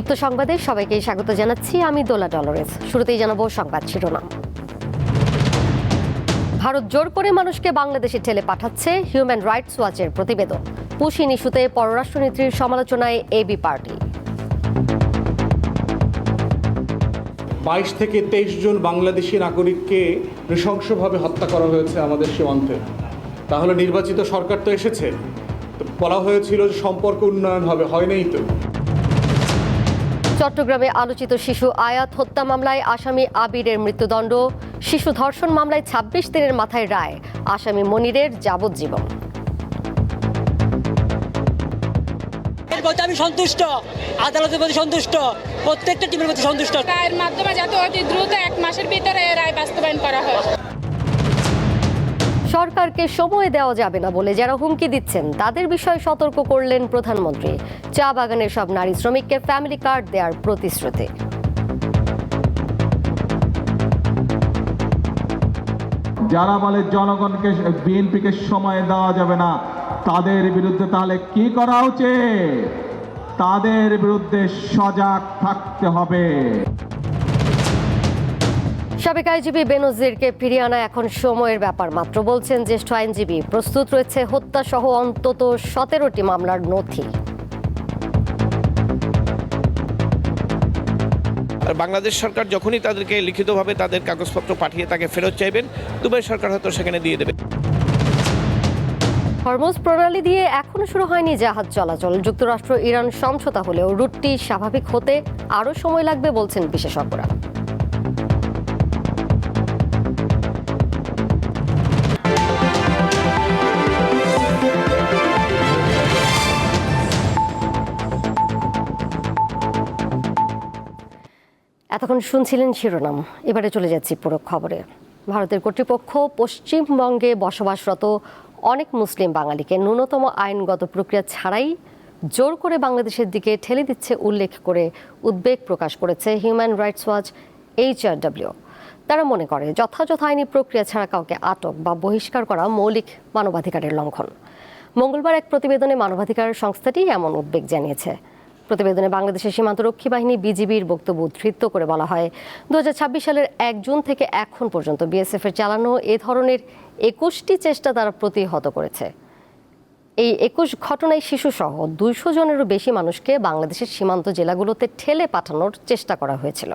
দীপ্ত সংবাদে সবাইকে স্বাগত জানাচ্ছি। আমি দোলা ডলরেস। শুরুতেই জানাবো সংবাদ শিরোনাম। ভারত জোর করে মানুষকে বাংলাদেশে ঠেলে পাঠাচ্ছে, হিউম্যান রাইটস ওয়াচের প্রতিবেদন। পুশিন ইস্যুতে পররাষ্ট্রনীতির সমালোচনায় এবি পার্টি। 22 থেকে 23 জন বাংলাদেশি নাগরিককে নৃশংসভাবে হত্যা করা হয়েছে আমাদের সীমান্তে। তাহলে নির্বাচিত সরকার তো এসেছে, তো বলা হয়েছিল যে সম্পর্ক উন্নয়ন হবে, হয় নাই তো। চট্টগ্রামে আলোচিত শিশু আয়াত হত্যা মামলায় আসামি আবিরের মৃত্যুদণ্ড। শিশু ধর্ষণ মামলায় 26 দিনের মাথায় রায়, আসামি মনিরের যাবজ্জীবন। আমি সন্তুষ্ট, আদালতের প্রতি সন্তুষ্ট, প্রত্যেকটা টিমের প্রতি সন্তুষ্ট। রায়ের মাধ্যমে যাতে অতি দ্রুত 1 মাসের ভিতরে রায় বাস্তবায়ন করা হয়। সরকারকে সময় দেওয়া যাবে না বলে যারা হুমকি দিচ্ছেন তাদের বিষয়ে সতর্ক করলেন প্রধানমন্ত্রী। চা বাগানের সব নারী শ্রমিককে ফ্যামিলি কার্ড দেওয়ার প্রতিশ্রুতি। যারা বলে জনগণকে বিএনপিকে সময় দেওয়া যাবে না, তাদের বিরুদ্ধে তাহলে কি করা উচিত? তাদের বিরুদ্ধে সজাগ থাকতে হবে। সাবেক আইনজীবী বেনজিরকে ফিরিয়ে আনা এখন সময়ের ব্যাপার মাত্র, বলছেন জ্যেষ্ঠ আইনজীবী। প্রস্তুত রয়েছে হত্যা সহ অন্তত 17টি মামলার নথি। বাংলাদেশ সরকার যখনই তাদেরকে লিখিতভাবে তাদের কাগজপত্র পাঠিয়ে তাকে ফেরত চাইবেন, দুবাই সরকার হয়তো সেখানে দিয়ে দেবে। হরমুজ প্রণালী দিয়ে এখনো শুরু হয়নি জাহাজ চলাচল। যুক্তরাষ্ট্র ইরান সমঝোতা হলেও রুটটি স্বাভাবিক হতে আরও সময় লাগবে বলছেন বিশেষজ্ঞরা। এতক্ষণ শুনছিলেন শিরোনাম, এবারে চলে যাচ্ছি পুরো খবরে। ভারতের কর্তৃপক্ষ পশ্চিমবঙ্গে বসবাসরত অনেক মুসলিম বাঙালিকে ন্যূনতম আইনগত প্রক্রিয়া ছাড়াই জোর করে বাংলাদেশের দিকে ঠেলে দিচ্ছে উল্লেখ করে উদ্বেগ প্রকাশ করেছে হিউম্যান রাইটস ওয়াচ HRW। তারা মনে করে যথাযথ আইনি প্রক্রিয়া ছাড়া কাউকে আটক বা বহিষ্কার করা মৌলিক মানবাধিকারের লঙ্ঘন। মঙ্গলবার এক প্রতিবেদনে মানবাধিকার সংস্থাটি এমন উদ্বেগ জানিয়েছে। প্রতিবেদনে বাংলাদেশের সীমান্তরক্ষী বাহিনী বিজিবির বক্তব্য উদ্ধৃত করে বলা হয়, 2026 সালের 1 জুন থেকে এখন পর্যন্ত বিএসএফ এর চালানো এ ধরনের 21টি চেষ্টা তারা প্রতিহত করেছে। এই 21 ঘটনায় শিশুসহ 200 জনেরও বেশি মানুষকে বাংলাদেশের সীমান্ত জেলাগুলোতে ঠেলে পাঠানোর চেষ্টা করা হয়েছিল।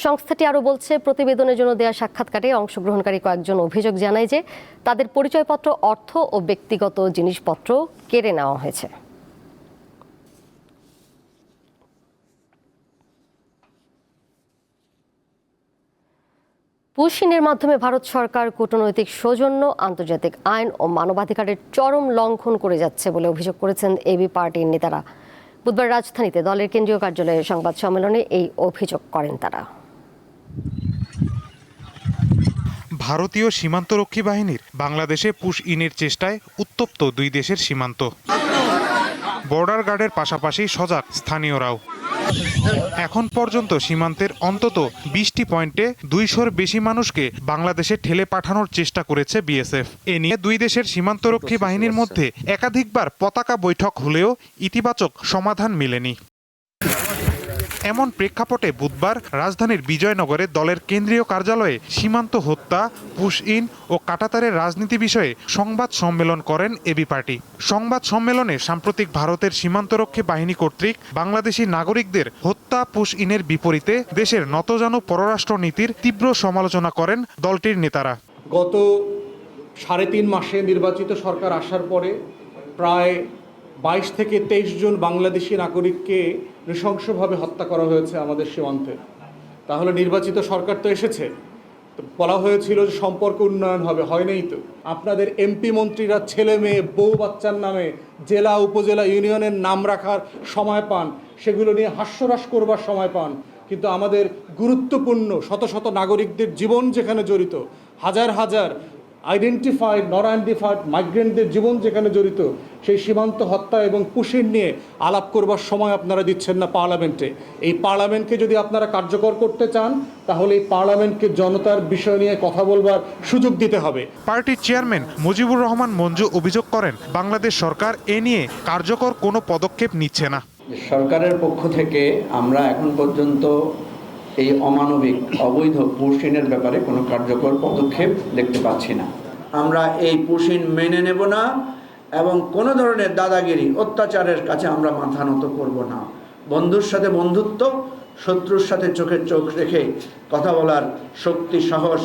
সংস্থাটি আরও বলছে, প্রতিবেদনের জন্য দেওয়া সাক্ষাৎকারে অংশগ্রহণকারী কয়েকজন অভিযোগ জানায় যে তাদের পরিচয়পত্র, অর্থ ও ব্যক্তিগত জিনিসপত্র কেড়ে নেওয়া হয়েছে। পুশিনের মাধ্যমে ভারত সরকার কূটনৈতিক সৌজন্য, আন্তর্জাতিক আইন ও মানবাধিকারের চরম লঙ্ঘন করে যাচ্ছে বলে অভিযোগ করেছেন এবি পার্টির নেতারা। বুধবার রাজধানীতে দলের কেন্দ্রীয় কার্যালয়ে সংবাদ সম্মেলনে এই অভিযোগ করেন তারা। ভারতীয় সীমান্তরক্ষী বাহিনীর বাংলাদেশে পুশ ইনের চেষ্টায় উত্তপ্ত দুই দেশের সীমান্ত। বর্ডার গার্ডের পাশাপাশি সজাগ স্থানীয়রাও। এখন পর্যন্ত সীমান্তের অন্তত 20টি পয়েন্টে 200-র বেশি মানুষকে বাংলাদেশে ঠেলে পাঠানোর চেষ্টা করেছে বিএসএফ। এ নিয়ে দুই দেশের সীমান্তরক্ষী বাহিনীর মধ্যে একাধিকবার পতাকা বৈঠক হলেও ইতিবাচক সমাধান মেলেনি। এমন প্রেক্ষাপটে বুধবার রাজধানীর বিজয়নগরে দলের কেন্দ্রীয় কার্যালয়ে সীমান্ত হত্যা, পুশ ইন ও কাঁটাতারের রাজনীতি বিষয়ে সংবাদ সম্মেলন করেন এবি পার্টি। সংবাদ সম্মেলনে সাম্প্রতিক ভারতের সীমান্তরক্ষী বাহিনী কর্তৃক বাংলাদেশি নাগরিকদের হত্যা, পুশ ইনের বিপরীতে দেশের নতজানু পররাষ্ট্র নীতির তীব্র সমালোচনা করেন দলটির নেতারা। গত 3.5 মাসে নির্বাচিত সরকার আসার পরে প্রায় 22 থেকে 23 জন বাংলাদেশি নাগরিককে নৃশংসভাবে হত্যা করা হয়েছে আমাদের সীমান্তে। তাহলে নির্বাচিত সরকার তো এসেছে, তো বলা হয়েছিল যে সম্পর্ক উন্নয়ন হবে, হয় নাই তো। আপনাদের এমপি মন্ত্রীরা ছেলে মেয়ে বউ বাচ্চার নামে জেলা, উপজেলা, ইউনিয়নের নাম রাখার সময় পান, সেগুলো নিয়ে হাস্যরস করবার সময় পান, কিন্তু আমাদের গুরুত্বপূর্ণ শত শত নাগরিকদের জীবন যেখানে জড়িত, হাজার হাজার আইডেন্টিফাইড, নন আইডেন্টিফাইড মাইগ্রেন্টদের জীবন যেখানে জড়িত, সেই সীমান্ত হত্যা এবং পুশিন নিয়ে আলাপ করবার সময় আপনারা দিচ্ছেন না পার্লামেন্টে। এই পার্লামেন্টকে যদি আপনারা কার্যকর করতে চান, তাহলে এই পার্লামেন্টকে জনতার বিষয় নিয়ে কথা বলবার সুযোগ দিতে হবে। পার্টির চেয়ারম্যান মুজিবুর রহমান মঞ্জু অভিযোগ করেন, বাংলাদেশ সরকার এ নিয়ে কার্যকর কোনো পদক্ষেপ নিচ্ছে না। সরকারের পক্ষ থেকে আমরা এখন পর্যন্ত এই অমানবিক অবৈধ পুশিনের ব্যাপারে কোনো কার্যকর পদক্ষেপ দেখতে পাচ্ছি না। আমরা এই পুশিন মেনে নেব না এবং কোনো ধরনের দাদাগিরি অত্যাচারের কাছে আমরা মাথা নত করব না। বন্ধুর সাথে বন্ধুত্ব, শত্রুর সাথে চোখে চোখ রেখে কথা বলার শক্তি, সাহস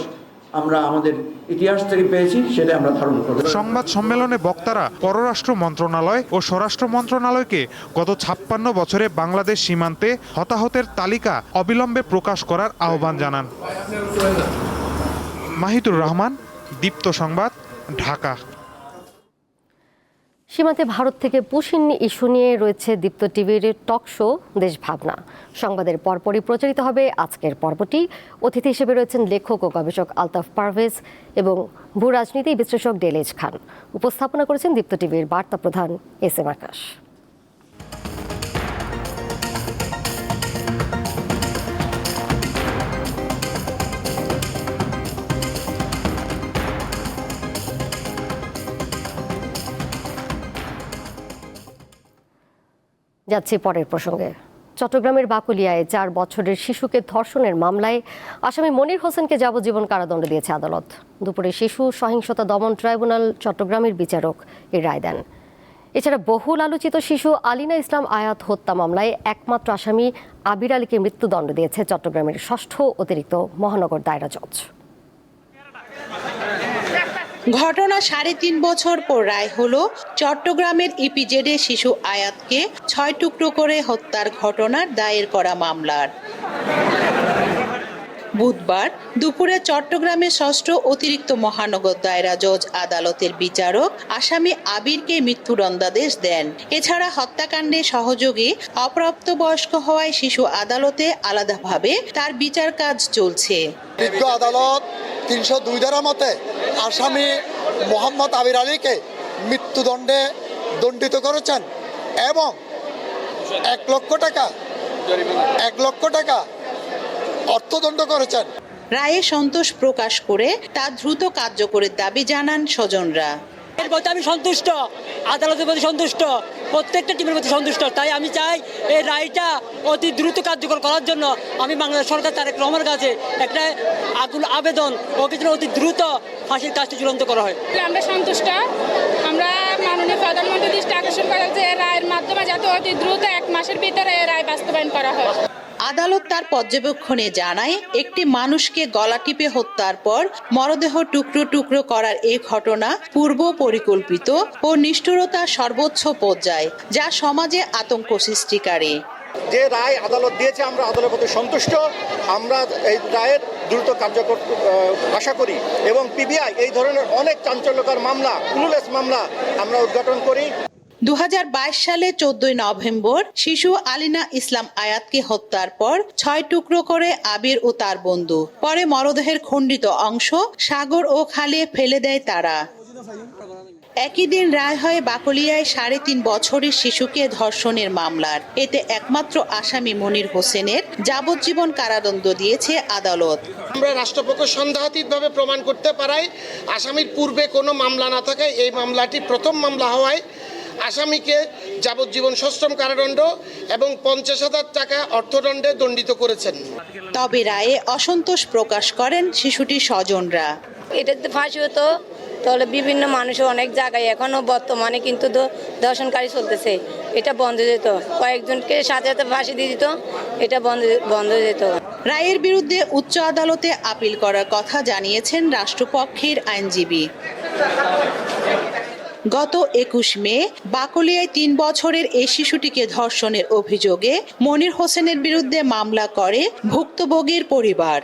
আমরা আমাদের ইতিহাস থেকে পেয়েছি, সেটা আমরা ধারণ করব। সংবাদ সম্মেলনে বক্তারা পররাষ্ট্র মন্ত্রণালয় ও স্বরাষ্ট্র মন্ত্রণালয়কে গত 56 বছরে বাংলাদেশ সীমান্তে হতাহতের তালিকা অবিলম্বে প্রকাশ করার আহ্বান জানান। মাহিদুর রহমান, দীপ্ত সংবাদ, ঢাকা। সীমান্তে ভারত থেকে পুশিন ইস্যু নিয়ে রয়েছে দীপ্ত টিভির টক শো দেশ ভাবনা। সংবাদের পরপরই প্রচারিত হবে আজকের পর্বটি। অতিথি হিসেবে রয়েছেন লেখক ও গবেষক আলতাফ পারভেজ এবং ভূ রাজনীতি বিশ্লেষক ডেলেজ খান। উপস্থাপনা করেছেন দীপ্ত টিভির বার্তা প্রধান এস এম আকাশ। যাচ্ছি পরের প্রসঙ্গে। চট্টগ্রামের বাকুলিয়ায় 4 বছরের শিশুকে ধর্ষণের মামলায় আসামি মনির হোসেনকে যাবজ্জীবন কারাদণ্ড দিয়েছে আদালত। দুপুরে শিশু সহিংসতা দমন ট্রাইব্যুনাল চট্টগ্রামের বিচারক এই রায় দেন। এছাড়া বহুল আলোচিত শিশু আলিনা ইসলাম আয়াত হত্যা মামলায় একমাত্র আসামি আবির আলীকে মৃত্যুদণ্ড দিয়েছে চট্টগ্রামের 6ষ্ঠ অতিরিক্ত মহানগর দায়রা জজ। ঘটনা 3.5 বছর পর রায় হলো চট্টগ্রামের ইপিজেডে শিশু আয়াতকে 6 টুকরো করে হত্যার ঘটনার দায়ের করা মামলার। বুধবার দুপুরে চট্টগ্রামের 6ষ্ঠ অতিরিক্ত মহানগর দায়রা জজ আদালতের বিচারক আসামি আবিরকে মৃত্যুদণ্ডাদেশ দেন। এছাড়া হত্যাকাণ্ডে সহযোগী অপ্রাপ্তবয়স্ক হওয়ায় শিশু আদালতে আলাদাভাবে তার বিচার কাজ চলছে। বিজ্ঞ আদালত 302 ধারা মতে আসামি মোহাম্মদ আবির আলীকে মৃত্যুদণ্ডে দণ্ডিত করেছেন এবং 1 লক্ষ টাকা অর্থদণ্ড করেছেন। রায়ে সন্তোষ প্রকাশ করে তা দ্রুত কার্যকরের দাবি জানান স্বজনরা। এর প্রতি আমি সন্তুষ্ট, আদালতের প্রতি সন্তুষ্ট, প্রত্যেকটা টিমের প্রতি সন্তুষ্ট। তাই আমি চাই এই রায়টা অতি দ্রুত কার্যকর করার জন্য আমি বাংলাদেশ সরকার তারেক রহমানের কাছে একটা আকুল আবেদন ওকে যেন অতি দ্রুত ফাঁসির কাজটি চূড়ান্ত করা হয়। আমরা সন্তুষ্ট। আমরা মাননীয় প্রধানমন্ত্রীর দৃষ্টি আকর্ষণ করা যে রায়ের মাধ্যমে যাতে অতি দ্রুত 1 মাসের ভিতরে রায় বাস্তবায়ন করা হয়। আদালত তার পর্যবেক্ষণে জানায়, একটি মানুষকে গলা টিপে হত্যার পর মরদেহ টুকরো টুকরো করার এই ঘটনা পূর্ব পরিকল্পিত ও নিষ্ঠুরতার সর্বোচ্চ পর্যায়, যা সমাজে আতঙ্ক সৃষ্টিকারী। যে রায় আদালত দিয়েছে আমরা আদালতের প্রতি সন্তুষ্ট। আমরা এই রায়ের দ্রুত কার্যকর আশা করি এবং পিবিআই এই ধরনের অনেক চাঞ্চল্যকর মামলা, ক্লুলেস মামলা আমরা উদ্ঘাটন করি। 2022 সালে 14 নভেম্বর শিশু আলিনা ইসলাম আয়াতকে হত্যার পর 6 টুকরো করে আবির ও তার বন্ধু পরে মরদেহের খণ্ডিত অংশ সাগর ও খালে ফেলে দেয় তারা। একই দিন রায় হয় বাকুলিয়ায় 3.5 বছরের শিশুকে ধর্ষণের মামলার। এতে একমাত্র আসামি মনির হোসেনের যাবজ্জীবন কারাদণ্ড দিয়েছে আদালত। আমরা রাষ্ট্রপক্ষ সন্দেহাতীতভাবে প্রমাণ করতে পারায় আসামির পূর্বে কোনো মামলা না থাকায় এই মামলাটি প্রথম মামলা হওয়ায় আসামিকে যাবজ্জীবন সশ্রম কারাদণ্ড এবং 50,000 টাকা অর্থদণ্ডে দণ্ডিত করেছেন। তবে রায়ে অসন্তোষ প্রকাশ করেন শিশুটির স্বজনরা। এটাতে ফাঁসি হতো তাহলে বিভিন্ন মানুষের অনেক জায়গায় এখনো বর্তমানে কিন্তু ধর্ষণকারী চলতেছে, এটা বন্ধ হয়ে যেত। কয়েকজনকে সাথে ফাঁসি দিয়ে দিত, এটা বন্ধ হয়ে যেত। রায়ের বিরুদ্ধে উচ্চ আদালতে আপিল করার কথা জানিয়েছেন রাষ্ট্রপক্ষের আইনজীবী। গত 21 মে বাকুলিয়ায় 3 বছরের এই শিশুটিকে ধর্ষণের অভিযোগে মনির হোসেনের বিরুদ্ধে মামলা করে ভুক্তভোগীর পরিবার।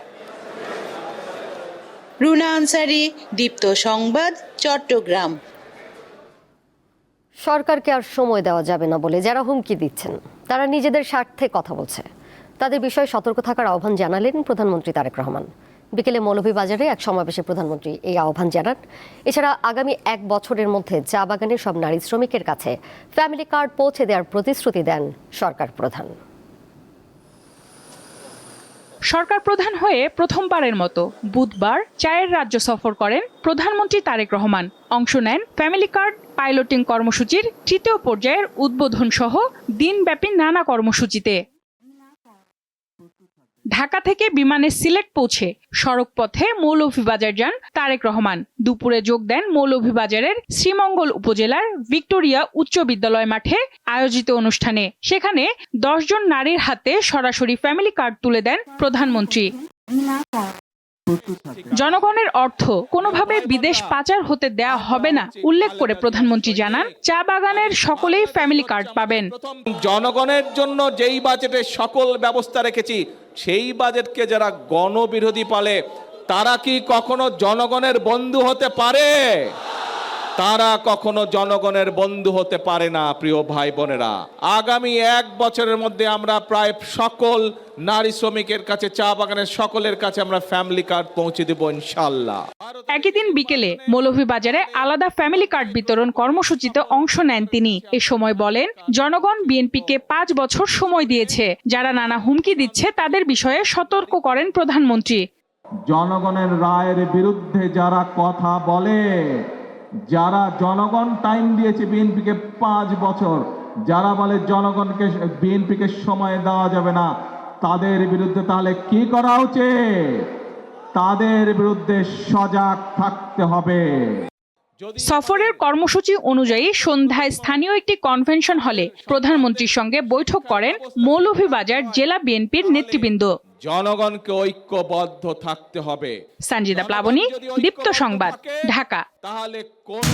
রুনা আনসারি, দীপ্ত সংবাদ, চট্টগ্রাম। সরকারকে আর সময় দেওয়া যাবে না বলে যারা হুমকি দিচ্ছেন তারা নিজেদের স্বার্থে কথা বলছে, তাদের বিষয়ে সতর্ক থাকার আহ্বান জানালেন প্রধানমন্ত্রী তারেক রহমান। বিকেলে মৌলভীবাজারে এক সমাবেশে প্রধানমন্ত্রী এই আহ্বান জানান। এছাড়া আগামী 1 বছরের মধ্যে চা বাগানের সব নারী শ্রমিকের কাছে ফ্যামিলি কার্ড পৌঁছে দেওয়ার প্রতিশ্রুতি দেন সরকার প্রধান। সরকার প্রধান হয়ে প্রথমবারের মতো বুধবার চায়ের রাজ্য সফর করেন প্রধানমন্ত্রী তারেক রহমান। অংশ নেন ফ্যামিলি কার্ড পাইলটিং কর্মসূচির তৃতীয় পর্যায়ের উদ্বোধন সহ দিনব্যাপী নানা কর্মসূচিতে। ঢাকা থেকে বিমানে সিলেট পৌঁছে সড়ক পথে মৌলভীবাজার যান তারেক রহমান। দুপুরে যোগ দেন মৌলভীবাজারের শ্রীমঙ্গল উপজেলার ভিক্টোরিয়া উচ্চ বিদ্যালয় মাঠে আয়োজিত অনুষ্ঠানে। সেখানে 10 জন নারীর হাতে সরাসরি ফ্যামিলি কার্ড তুলে দেন প্রধানমন্ত্রী। জনগণের অর্থ কোনোভাবে বিদেশ পাচার হতে দেয়া হবে না উল্লেখ করে প্রধানমন্ত্রী জানান, চা বাগানের সকলেই ফ্যামিলি কার্ড পাবেন। জনগণের জন্য যেই বাজেটে সকল ব্যবস্থা রেখেছি, সেই বাজেটকে যারা গণবিরোধী পালে তারা কি কখনো জনগণের বন্ধু হতে পারে? তারা কখনো জনগণের বন্ধু হতে পারে না। প্রিয় ভাই বোনেরা, আগামী 1 বছরের মধ্যে আমরা প্রায় সকল নারী শ্রমিকের কাছে, চা বাগানের সকলের কাছে আমরা ফ্যামিলি কার্ড পৌঁছে দেব ইনশাআল্লাহ। একই দিন বিকেলে মৌলভীবাজারে আলাদা ফ্যামিলি কার্ড বিতরণ কর্মসূচিতে অংশ নেন তিনি। এ সময় বলেন, জনগণ বিএনপিকে 5 বছর সময় দিয়েছে, যারা নানা হুমকি দিচ্ছে তাদের বিষয়ে সতর্ক করেন প্রধানমন্ত্রী। জনগণের রায়ের বিরুদ্ধে যারা কথা বলে, যারা জনগণ টাইম দিয়েছে বিএনপিকে 5 বছর, যারা বলে জনগণকে বিএনপিকে সময় দেওয়া যাবে না, তাদের বিরুদ্ধে তাহলে কি করা উচিত? তাদের বিরুদ্ধে সজাগ থাকতে হবে। সফরের কর্মসূচি অনুযায়ী সন্ধ্যায় স্থানীয় একটি কনভেনশন হলে প্রধানমন্ত্রীর সঙ্গে বৈঠক করেন মৌলভীবাজার জেলা বিএনপির নেতৃবৃন্দ। জনগণকে ঐক্যবদ্ধ থাকতে হবে। সঞ্জিদা প্লাবনী, দীপ্ত সংবাদ, ঢাকা। তাহলে কোন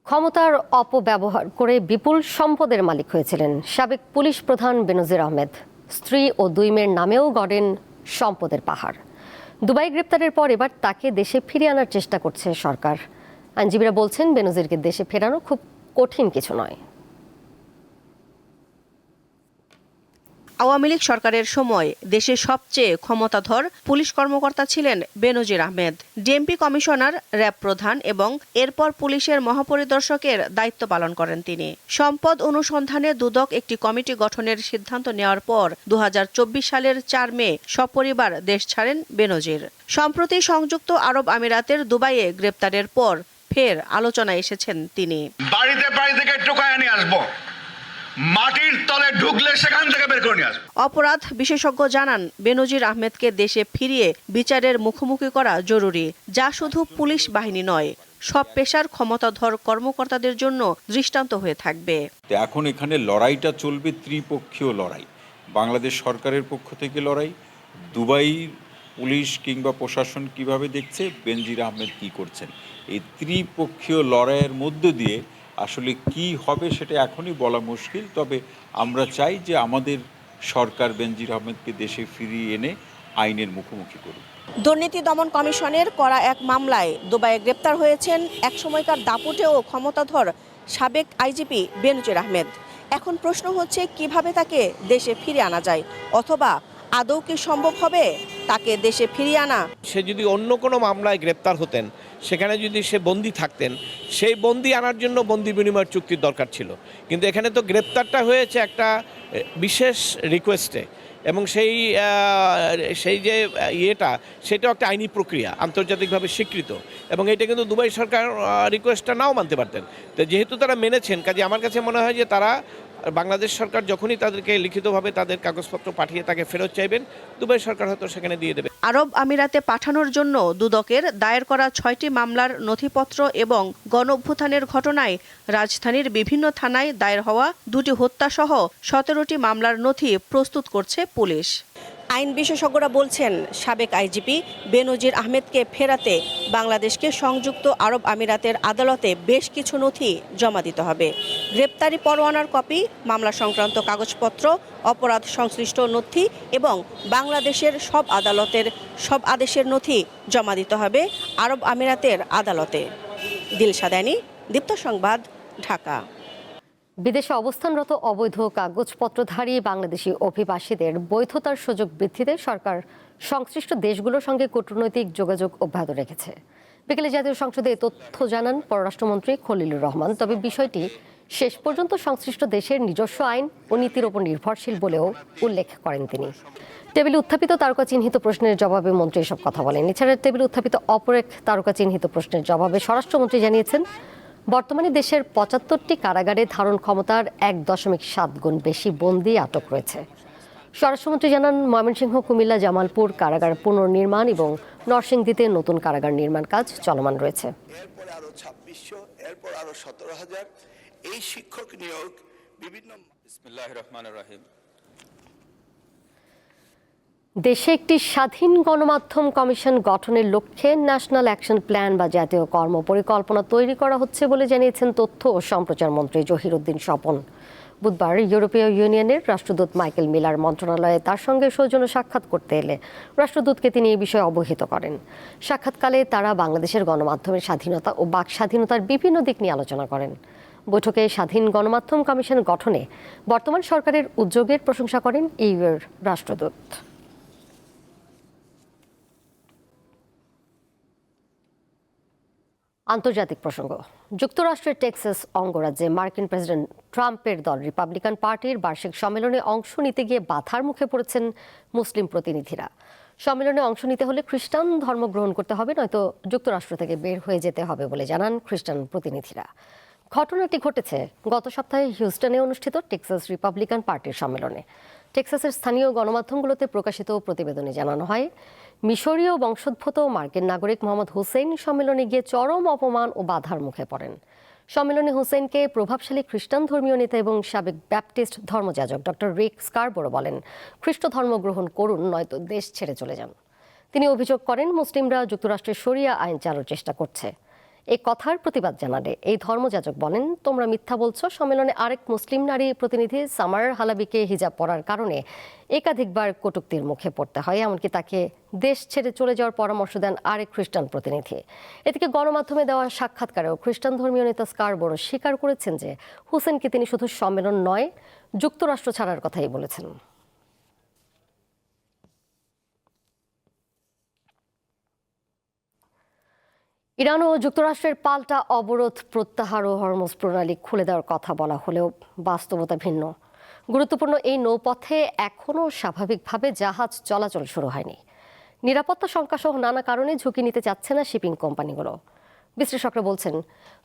ক্ষমতার অপব্যবহার করে বিপুল সম্পদের মালিক হয়েছিলেন সাবেক পুলিশ প্রধান বেনজির আহমেদ। স্ত্রী ও 2 মেয়ের নামেও গড়েন সম্পদের পাহাড়। দুবাই গ্রেপ্তারের পর এবার তাকে দেশে ফিরিয়ে আনার চেষ্টা করছে সরকার। আইনজীবীরা বলছেন, বেনজিরকে দেশে ফেরানো খুব কঠিন কিছু নয়। আওয়ামী লীগ সরকারের সময় দেশের সবচেয়ে ক্ষমতাধর পুলিশ কর্মকর্তা ছিলেন বেনজির আহমেদ। ডিএমপি কমিশনার, র্যাব প্রধান এবং এরপর পুলিশের মহাপরিদর্শকের দায়িত্ব পালন করেন তিনি। সম্পদ অনুসন্ধানে দুদক একটি কমিটি গঠনের সিদ্ধান্ত নেওয়ার পর 2024 সালের 4 মে সপরিবার দেশ ছাড়েন বেনজির। সম্প্রতি সংযুক্ত আরব আমিরাতের দুবাইয়ে গ্রেপ্তারের পর ফের আলোচনায় এসেছেন তিনি। বাড়িতে থেকে টোকায় নিয়ে আসবো, মাটির তলে ঢুকলে সেখান থেকে বের করে নিয়ে আসবো। অপরাধ বিশেষজ্ঞ জানান, বেনজির আহমেদকে দেশে ফিরিয়ে বিচারের মুখোমুখি করা জরুরি, যা শুধু পুলিশ বাহিনী নয়, সব পেশার ক্ষমতাধর কর্মকর্তাদের জন্য দৃষ্টান্ত হয়ে থাকবে। এখন এখানে লড়াইটা চলবে, ত্রিপক্ষীয় লড়াই। বাংলাদেশ সরকারের পক্ষ থেকে লড়াই, দুবাই পুলিশ কিংবা প্রশাসন কিভাবে দেখছে, বেনজির আহমেদ কি করছেন, এই ত্রিপক্ষীয় লড়াইয়ের মধ্য দিয়ে আসলে কি হবে সেটা এখনই বলা মুশকিল। তবে আমরা চাই যে আমাদের সরকার বেনজির আহমেদকে দেশে ফিরিয়ে এনে আইনের মুখোমুখি করুক। দুর্নীতি দমন কমিশনের করা এক মামলায় দুবাইয়ে গ্রেপ্তার হয়েছেন একসময়কার দাপুটে ও ক্ষমতাধর সাবেক আইজিপি বেনজির আহমেদ। এখন প্রশ্ন হচ্ছে, কিভাবে তাকে দেশে ফিরে আনা যায়, অথবা আদৌ কি সম্ভব হবে তাকে দেশে ফিরিয়ে আনা? সে যদি অন্য কোনো মামলায় গ্রেপ্তার হতেন, সেখানে যদি সে বন্দী থাকতেন, সেই বন্দী আনার জন্য বন্দী বিনিময় চুক্তির দরকার ছিল। কিন্তু এখানে তো গ্রেপ্তারটা হয়েছে একটা বিশেষ রিকোয়েস্টে, এবং সেই যে সেটাও একটা আইনি প্রক্রিয়া, আন্তর্জাতিকভাবে স্বীকৃত, এবং এটা কিন্তু দুবাই সরকার রিকোয়েস্টটা নাও মানতে পারতেন। তো যেহেতু তারা মেনেছেন, কাজে আমার কাছে মনে হয় যে তারা, বাংলাদেশ সরকার যখনই তাদেরকে লিখিতভাবে তাদের কাগজপত্র পাঠিয়ে তাকে ফেরত চাইবেন, দুবাই সরকার হয়তো সেখানে দিয়ে দেবে। আরব আমিরাতে পাঠানোর জন্য দুদকের দায়ের করা 6টি মামলার নথিপত্র এবং গণঅভ্যুত্থানের ঘটনায় রাজধানীর বিভিন্ন থানায় দায়ের হওয়া 2টি হত্যাসহ 17টি মামলার নথি প্রস্তুত করছে পুলিশ। আইন বিশেষজ্ঞরা বলছেন, সাবেক আইজিপি বেনজির আহমেদকে ফেরাতে বাংলাদেশকে সংযুক্ত আরব আমিরাতের আদালতে বেশ কিছু নথি জমা দিতে হবে। গ্রেপ্তারি পরোয়ানার কপি, মামলা সংক্রান্ত কাগজপত্র, অপরাধ সংশ্লিষ্ট নথি এবং বাংলাদেশের সব আদালতের সব আদেশের নথি জমা দিতে হবে আরব আমিরাতের আদালতে। দিলশাদানি, দীপ্ত সংবাদ, ঢাকা। বিদেশে অবস্থানরত অবৈধ কাগজপত্রধারী বাংলাদেশি অভিবাসীদের বৈধতার সুযোগ বৃদ্ধিতে সরকার সংশ্লিষ্ট দেশগুলোর সঙ্গে কূটনৈতিক যোগাযোগ অব্যাহত রেখেছে। বিকেলে জাতীয় সংসদে এ তথ্য জানান পররাষ্ট্রমন্ত্রী খলিলুর রহমান। তবে বিষয়টি শেষ পর্যন্ত সংশ্লিষ্ট দেশের নিজস্ব আইন ও নীতির ওপর নির্ভরশীল বলেও উল্লেখ করেন তিনি। টেবিলে উত্থাপিত তারকা চিহ্নিত প্রশ্নের জবাবে মন্ত্রী এসব কথা বলেন। এছাড়া টেবিলে উত্থাপিত অপর এক তারকা চিহ্নিত প্রশ্নের জবাবে স্বরাষ্ট্রমন্ত্রী জানিয়েছেন, বর্তমানে দেশের ৭৫টি কারাগারে ধারণ ক্ষমতার ১.৭ গুণ বেশি বন্দী আটক রয়েছে। স্বরাষ্ট্রমন্ত্রী জানান, ময়মনসিংহ, কুমিল্লা, জামালপুর কারাগার পুনর্নির্মাণ এবং নরসিংদীতে নতুন কারাগার নির্মাণ কাজ চলমান রয়েছে। এরপর আরো ২৬০০, এরপর আরো ১৭,০০০ এই শিক্ষক নিয়োগ বিভিন্ন। বিসমিল্লাহির রহমানির রহিম। দেশে একটি স্বাধীন গণমাধ্যম কমিশন গঠনের লক্ষ্যে ন্যাশনাল অ্যাকশন প্ল্যান বা জাতীয় কর্মপরিকল্পনা তৈরি করা হচ্ছে বলে জানিয়েছেন তথ্য ও সম্প্রচার মন্ত্রী জহিরুদ্দিন স্বপন। বুধবার ইউরোপীয় ইউনিয়নের রাষ্ট্রদূত মাইকেল মিলার মন্ত্রণালয়ে তার সঙ্গে সৌজন্য সাক্ষাৎ করতে এলে রাষ্ট্রদূতকে তিনি এই বিষয়ে অবহিত করেন। সাক্ষাৎকালে তারা বাংলাদেশের গণমাধ্যমের স্বাধীনতা ও বাক স্বাধীনতার বিভিন্ন দিক নিয়ে আলোচনা করেন। বৈঠকে স্বাধীন গণমাধ্যম কমিশন গঠনে বর্তমান সরকারের উদ্যোগের প্রশংসা করেন ইউএর রাষ্ট্রদূত। আন্তর্জাতিক প্রসঙ্গ। যুক্তরাষ্ট্রের টেক্সাস অঙ্গরাজ্যে মার্কিন প্রেসিডেন্ট ট্রাম্পের দল রিপাবলিকান পার্টির বার্ষিক সম্মেলনে অংশ নিতে গিয়ে বাধার মুখে পড়েছেন মুসলিম প্রতিনিধিরা। সম্মেলনে অংশ নিতে হলে খ্রিস্টান ধর্ম গ্রহণ করতে হবে, নয়তো যুক্তরাষ্ট্র থেকে বের হয়ে যেতে হবে বলে জানান খ্রিস্টান প্রতিনিধিরা। ঘটনাটি ঘটেছে গত সপ্তাহে হিউস্টনে অনুষ্ঠিত টেক্সাস রিপাবলিকান পার্টির সম্মেলনে। টেক্সাসের স্থানীয় গণমাধ্যমগুলোতে প্রকাশিত প্রতিবেদনে জানানো হয়, মিশরীয় বংশোদ্ভূত মার্কিন নাগরিক মোহাম্মদ হুসেইন সম্মেলনে গিয়ে চরম অপমান ও বাধার মুখে পড়েন। সম্মেলনে হুসেইনকে প্রভাবশালী খ্রিস্টান ধর্মীয় নেতা এবং সাবেক ব্যাপটিস্ট ধর্মযাজক ডক্টর রিক স্কারবোরো বলেন, খ্রিস্ট ধর্ম গ্রহণ করুন, নয়তো দেশ ছেড়ে চলে যান। তিনি অভিযোগ করেন, মুসলিমরা যুক্তরাষ্ট্রের শরিয়া আইন চালুর চেষ্টা করছে। এই কথার প্রতিবাদ জানালে এই ধর্মযাজক বলেন, তোমরা মিথ্যা বলছো। সম্মেলনে আরেক মুসলিম নারী প্রতিনিধি সামার হালাবিকে হিজাব পরার কারণে একাধিকবার কটূক্তির মুখে পড়তে হয়, এমনকি তাকে দেশ ছেড়ে চলে যাওয়ার পরামর্শ দেন আরেক খ্রিস্টান প্রতিনিধি। এদিকে গণমাধ্যমে দেওয়া সাক্ষাৎকারেও খ্রিস্টান ধর্মীয় নেতা স্কারবোরো স্বীকার করেছেন যে হুসেনকে তিনি শুধু সম্মেলন নয়, যুক্তরাষ্ট্র ছাড়ার কথাই বলেছেন। ইরান ও যুক্তরাষ্ট্রের পাল্টা অবরোধ প্রত্যাহার ও হরমুজ প্রণালী খুলে দেওয়ার কথা বলা হলেও বাস্তবতা ভিন্ন। গুরুত্বপূর্ণ এই নৌপথে এখনও স্বাভাবিকভাবে জাহাজ চলাচল শুরু হয়নি। নিরাপত্তা শঙ্কাসহ নানা কারণে ঝুঁকি নিতে চাচ্ছে না শিপিং কোম্পানিগুলো। বিশ্লেষকরা বলছেন,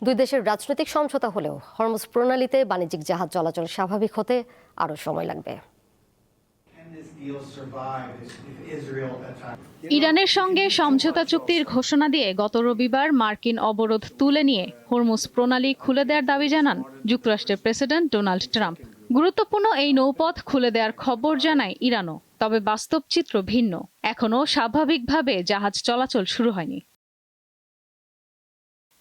দুই দেশের রাজনৈতিক সমঝোতা হলেও হরমুজ প্রণালীতে বাণিজ্যিক জাহাজ চলাচল স্বাভাবিক হতে আরও সময় লাগবে। ইরানের সঙ্গে সমঝোতা চুক্তির ঘোষণা দিয়ে গত রবিবার মার্কিন অবরোধ তুলে নিয়ে হরমুজ প্রণালী খুলে দেওয়ার দাবি জানান যুক্তরাষ্ট্রের প্রেসিডেন্ট ডোনাল্ড ট্রাম্প। গুরুত্বপূর্ণ এই নৌপথ খুলে দেওয়ার খবর জানায় ইরানও, তবে বাস্তব চিত্র ভিন্ন। এখনও স্বাভাবিকভাবে জাহাজ চলাচল শুরু হয়নি।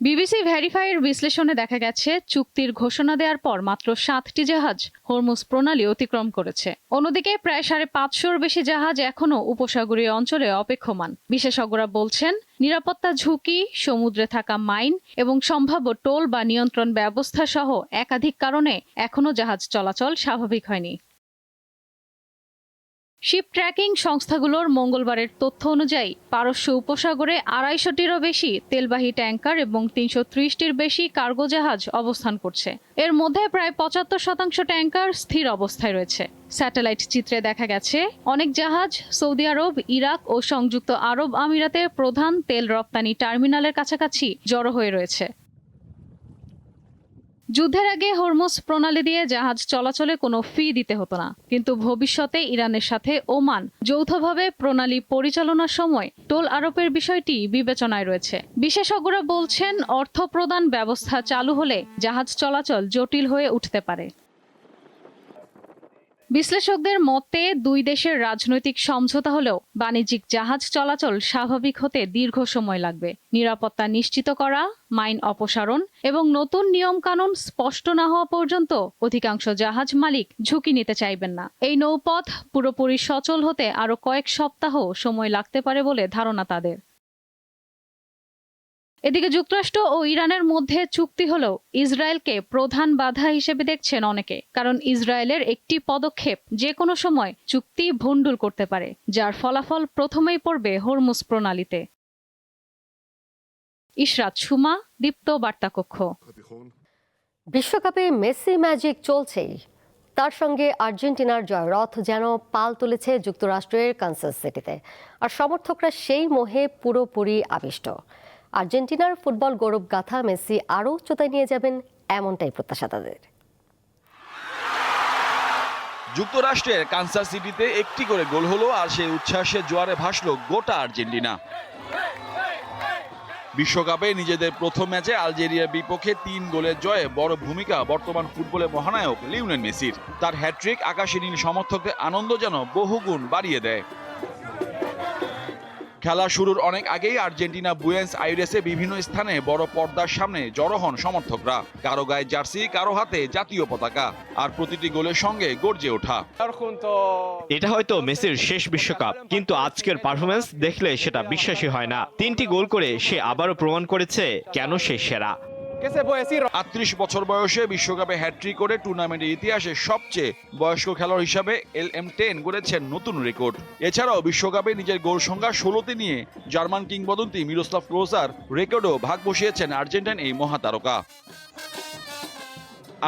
বিবিসি ভেরিফাইয়ের বিশ্লেষণে দেখা গেছে, চুক্তির ঘোষণা দেওয়ার পর মাত্র 7টি জাহাজ হরমুজ প্রণালী অতিক্রম করেছে। অন্যদিকে প্রায় 550-র বেশি জাহাজ এখনও উপসাগরীয় অঞ্চলে অপেক্ষমান। বিশেষজ্ঞরা বলছেন, নিরাপত্তা ঝুঁকি, সমুদ্রে থাকা মাইন এবং সম্ভাব্য টোল বা নিয়ন্ত্রণ ব্যবস্থা সহ একাধিক কারণে এখনও জাহাজ চলাচল স্বাভাবিক হয়নি। শিপ ট্র্যাকিং সংস্থাগুলোর মঙ্গলবারের তথ্য অনুযায়ী পারস্য উপসাগরে 250-টিরও বেশি তেলবাহী ট্যাঙ্কার এবং 330-টির বেশি কার্গো জাহাজ অবস্থান করছে। এর মধ্যে প্রায় 75% ট্যাঙ্কার স্থির অবস্থায় রয়েছে। স্যাটেলাইট চিত্রে দেখা গেছে, অনেক জাহাজ সৌদি আরব, ইরাক ও সংযুক্ত আরব আমিরাতের প্রধান তেল রপ্তানি টার্মিনালের কাছাকাছি জড়ো হয়ে রয়েছে। যুদ্ধের আগে হরমুজ প্রণালী দিয়ে জাহাজ চলাচলে কোনো ফি দিতে হতো না, কিন্তু ভবিষ্যতে ইরানের সাথে ওমান যৌথভাবে প্রণালী পরিচালনার সময় টোল আরোপের বিষয়টি বিবেচনায় রয়েছে। বিশেষজ্ঞরা বলছেন, অর্থ প্রদান ব্যবস্থা চালু হলে জাহাজ চলাচল জটিল হয়ে উঠতে পারে। বিশ্লেষকদের মতে, দুই দেশের রাজনৈতিক সমঝোতা হলেও বাণিজ্যিক জাহাজ চলাচল স্বাভাবিক হতে দীর্ঘ সময় লাগবে। নিরাপত্তা নিশ্চিত করা, মাইন অপসারণ এবং নতুন নিয়মকানুন স্পষ্ট না হওয়া পর্যন্ত অধিকাংশ জাহাজ মালিক ঝুঁকি নিতে চাইবেন না। এই নৌপথ পুরোপুরি সচল হতে আরও কয়েক সপ্তাহ সময় লাগতে পারে বলে ধারণা তাদের। এদিকে যুক্তরাষ্ট্র ও ইরানের মধ্যে চুক্তি হলেও ইসরায়েলকে প্রধান বাধা হিসেবে দেখছেন অনেকে, কারণ ইসরায়েলের একটি পদক্ষেপ যে কোনো সময় চুক্তি ভণ্ডুল করতে পারে, যার ফলাফল প্রথমেই পড়বে হরমুজ প্রণালীতে। ইশরাত সুমা, দীপ্ত বার্তাকক্ষ। বিশ্বকাপে মেসি ম্যাজিক চলছেই, তার সঙ্গে আর্জেন্টিনার জয়রথ যেন পাল তুলেছে যুক্তরাষ্ট্রের কানসাস সিটিতে, আর সমর্থকরা সেই মোহে পুরোপুরি আবিষ্ট। আর্জেন্টিনার ফুটবল গৌরব গাথা মেসি আরও উচ্চতায় নিয়ে যাবেন, এমনটাই প্রত্যাশা তাদের। যুক্তরাষ্ট্রের কানসাস সিটিতে একটি করে গোল হলো, আর সেই উচ্ছ্বাসে জোয়ারে ভাসলো গোটা আর্জেন্টিনা। বিশ্বকাপে নিজেদের প্রথম ম্যাচে আলজেরিয়ার বিপক্ষে 3 গোলের জয়ে বড় ভূমিকা বর্তমান ফুটবলের মহানায়ক লিওনেল মেসির। তার হ্যাট্রিক আকাশে নীল সমর্থকদের আনন্দ যেন বহুগুণ বাড়িয়ে দেয়। খেলা শুরুর অনেক আগেই আর্জেন্টিনা বুয়েন্স আইরেসে বিভিন্ন স্থানে বড় পর্দার সামনে জড়ো হন সমর্থকরা। কারো গায়ে জার্সি, কারো হাতে জাতীয় পতাকা, আর প্রতিটি গোলের সঙ্গে গর্জে ওঠা। এটা হয়তো মেসির শেষ বিশ্বকাপ, কিন্তু আজকের পারফরমেন্স দেখলে সেটা বিশ্বাসই হয় না। 3টি গোল করে সে আবারও প্রমাণ করেছে কেন সে সেরা। 38 বছর বয়সে বিশ্বকাপে হ্যাট্রিক করে টুর্নামেন্টের ইতিহাসে সবচেয়ে বয়স্ক খেলোয়াড় হিসাবে LM10 গড়েছেন নতুন রেকর্ড। এছাড়াও বিশ্বকাপে নিজের গোল সংখ্যা 16তে নিয়ে জার্মান কিংবদন্তি মিরোস্লাভ ক্লোজার রেকর্ডও ভাগ বসিয়েছেন আর্জেন্টাইন এই মহাতারকা।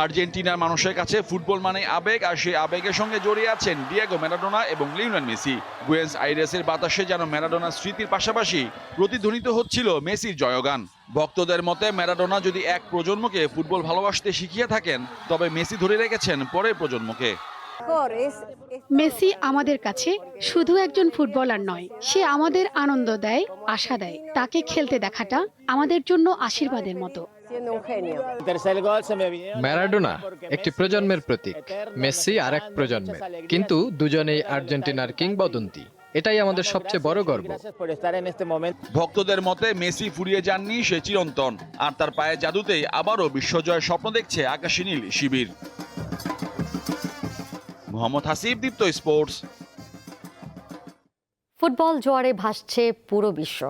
আর্জেন্টিনার মানুষের কাছে ফুটবল মানে আবেগ, আর সেই আবেগের সঙ্গে জড়িয়ে আছেন ডিয়েগো ম্যারাডোনা এবং লিওনেল মেসি। বুয়েন্স আইরেসের বাতাসে যেন ম্যারাডোনার স্মৃতির পাশাপাশি প্রতিধ্বনিত হচ্ছিল মেসির জয়গান। ভক্তদের মতে ম্যারাডোনা যদি এক প্রজন্মকে ফুটবল ভালোবাসতে শিখিয়ে থাকেন, তবে মেসি ধরে রেখেছেন পরের প্রজন্মকে। মেসি আমাদের কাছে শুধু একজন ফুটবলার নয়, সে আমাদের আনন্দ দেয়, আশা দেয়। তাকে খেলতে দেখাটা আমাদের জন্য আশীর্বাদের মতো। ম্যারাডোনা একটি প্রজন্মের প্রতীক, মেসি আরেক প্রজন্মের, কিন্তু দুজনেই আর্জেন্টিনার কিংবদন্তি। এটাই আমাদের সবচেয়ে বড় গর্ব। ভক্তদের মতে মেসি ফুরিয়ে যাননি, সে চিরন্তন, আর তার পায়ে জাদুতেই আবারও বিশ্বজয়ের স্বপ্ন দেখছে আকাশী নীল শিবির। মোহাম্মদ হাসিব, দীপ্ত স্পোর্টস। ফুটবল জোয়ারে ভাসছে পুরো বিশ্ব,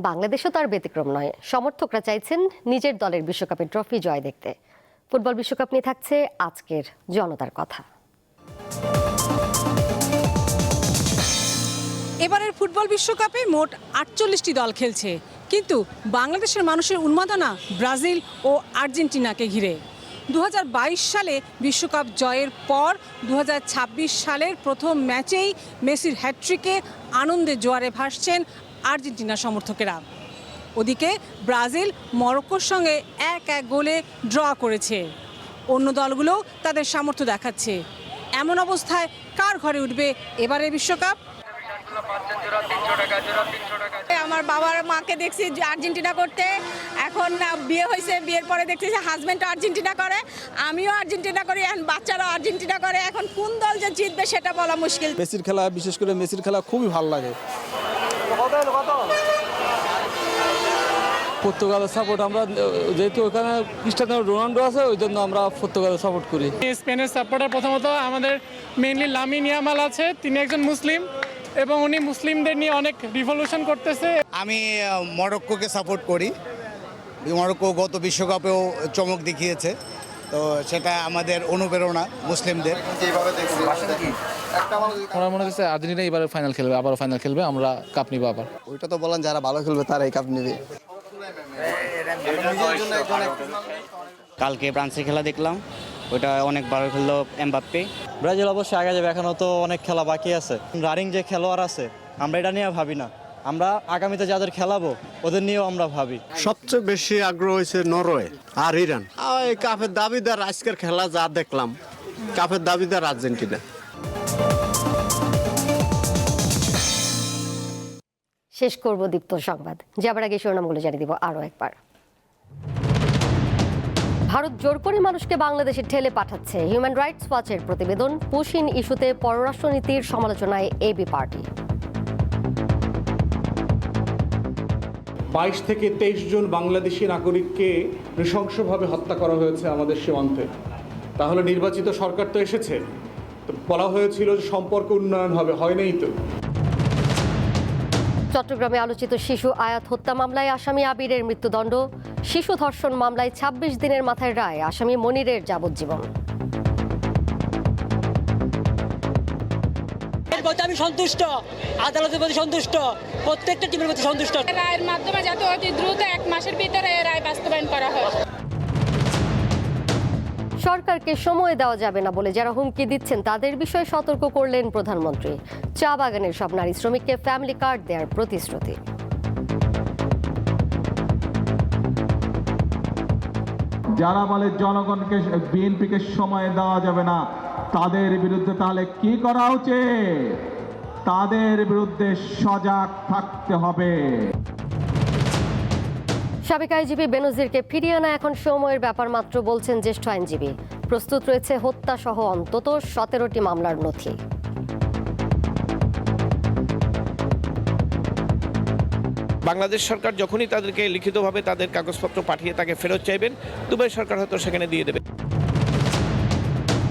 বাংলাদেশও তার ব্যতিক্রম নয়। সমর্থকরা চাইছেন নিজের দলের বিশ্বকাপের ট্রফি জয় দেখতে। ফুটবল বিশ্বকাপ নিয়ে থাকছে আজকের জনতার কথা। এবারের ফুটবল বিশ্বকাপে মোট 48টি দল খেলছে, কিন্তু বাংলাদেশের মানুষের উন্মাদনা ব্রাজিল ও আর্জেন্টিনাকে ঘিরে। 2022 সালে বিশ্বকাপ জয়ের পর 2026 সালের প্রথম ম্যাচেই মেসির হ্যাট্রিকে আনন্দে জোয়ারে ভাসছেন আর্জেন্টিনা সমর্থকেরা। ওদিকে ব্রাজিল মরক্কোর সঙ্গে 1-1 গোলে ড্র করেছে। অন্য দলগুলোও তাদের সামর্থ্য দেখাচ্ছে। এমন অবস্থায় কার ঘরে উঠবে এবারের বিশ্বকাপ? আমার বাবার মাকে দেখছি আর্জেন্টিনা করতে, এখন বিয়ে হয়েছে, বিয়ের পরে দেখছি যে হাজব্যান্ড আর্জেন্টিনা করে, আমিও আর্জেন্টিনা করি, এখন বাচ্চারা আর্জেন্টিনা করে। এখন কোন দল যে জিতবে সেটা বলা মুশকিল। মেসির খেলা, বিশেষ করে মেসির খেলা খুবই ভালো লাগে। পর্তুগালের সাপোর্ট আমরা, যেহেতু ওখানে ক্রিস্টিয়ানো রোনাল্ডো আছে, ওই জন্য আমরা পর্তুগালের সাপোর্ট করি। স্পেনের সাপোর্টার প্রথমত আমাদের মেইনলি লামিন ইয়ামাল আছে, তিনি একজন মুসলিম এবং উনি মুসলিমদের নিয়ে অনেক রিভলিউশন করতেছে। আমি মরক্কোকে সাপোর্ট করি। মরক্কো গত বিশ্বকাপেও চমক দেখিয়েছে, তো সেটা আমাদের অনুপ্রেরণা মুসলিমদের। আমার মনে হচ্ছে আর্জেন্টিনা এবারে ফাইনাল খেলবে, আবারও ফাইনাল খেলবে, আমরা কাপ নিব আবার। ওইটা তো বলেন যারা ভালো খেলবে তারাই কাপ নেবে। কালকে ফ্রান্সের খেলা দেখলাম, ওইটা অনেক ভালো খেললো এমবাপ্পে। ব্রাজিল অবশ্যই আগে যাবে, এখনও তো অনেক খেলা বাকি আছে। রানিং যে খেলোয়াড় আছে, আমরা এটা নিয়ে ভাবি না, আমরা আগামীতে যাদের খেলাবো ওদের নিয়েও আমরা ভাবি। সবচেয়ে বেশি আগ্রহ হয়েছে নরওয়ে আর ইরান। এই কাপের দাবিদার আজকের খেলা যা দেখলাম, কাপের দাবিদার আর্জেন্টিনা। শেষ করব দীপ্ত সংবাদ, যাবার আগে শিরোনামগুলো জানিয়ে দিব আরও একবার। ভারত জোর করে মানুষকে বাংলাদেশে ঠেলে পাঠাচ্ছে, হিউম্যান রাইটস ওয়াচের প্রতিবেদন। পুশিন ইস্যুতে পররাষ্ট্রনীতির সমালোচনায় এবি পার্টি। 22 থেকে 23 জন বাংলাদেশি নাগরিককে নৃশংসভাবে হত্যা করা হয়েছে আমাদের সীমান্তে। তাহলে নির্বাচিত সরকার তো এসেছে, তো বলা হয়েছিল যে সম্পর্ক উন্নয়ন হবে, হয় নাই তো। চট্টগ্রামে আলোচিত শিশু আয়াত হত্যা মামলায় আসামি আবিরের মৃত্যুদণ্ড। শিশু ধর্ষণ মামলায় 26 দিনের মাথায় রায়, আসামি মনিরের যাবজ্জীবন। প্রতি আমি সন্তুষ্ট, আদালতের প্রতি সন্তুষ্ট, প্রত্যেকটা টিমের প্রতি সন্তুষ্ট। রায়ের মাধ্যমে যাতে অতি দ্রুত 1 মাসের ভিতরে রায় বাস্তবায়ন করা হয়। সরকারকে সময় দেওয়া যাবে না বলে যারা হুমকি দিচ্ছেন তাদের বিষয়ে সতর্ক করলেন প্রধানমন্ত্রী। চা বাগানের সব নারী শ্রমিককে ফ্যামিলি কার্ড দেওয়ার প্রতিশ্রুতি। যারা বলে জনগণকে বিএনপিকে সময় দেওয়া যাবে না, তাদের বিরুদ্ধে তাহলে কি করা উচিত? তাদের বিরুদ্ধে সজাগ থাকতে হবে। সাবেক আইনজীবী বেনজিরকে ফিরিয়ে আনা এখন সময়ের ব্যাপার মাত্র বলছেন জ্যেষ্ঠ আইনজীবী। প্রস্তুত রয়েছে হত্যা সহ অন্তত 17টি মামলার নথি। বাংলাদেশ সরকার যখনই তাদেরকে লিখিতভাবে তাদের কাগজপত্র পাঠিয়ে তাকে ফেরত চাইবেন, দুবাই সরকার হয়তো সেখানে দিয়ে দেবে।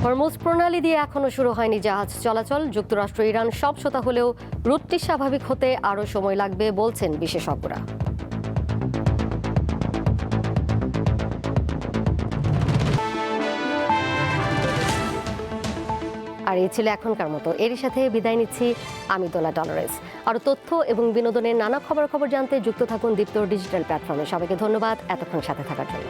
হরমুজ প্রণালী দিয়ে এখনো শুরু হয়নি জাহাজ চলাচল। যুক্তরাষ্ট্র ইরান সমঝোতা হলেও রুটটি স্বাভাবিক হতে আরও সময় লাগবে বলছেন বিশেষজ্ঞরা। আর এই ছিল এখনকার মতো। এরই সাথে বিদায় নিচ্ছি আমি দোলা ডলারেস। আরও তথ্য এবং বিনোদনের নানা খবর জানতে যুক্ত থাকুন দীপ্ত ডিজিটাল প্ল্যাটফর্মে। সবাইকে ধন্যবাদ এতক্ষণ সাথে থাকার জন্য।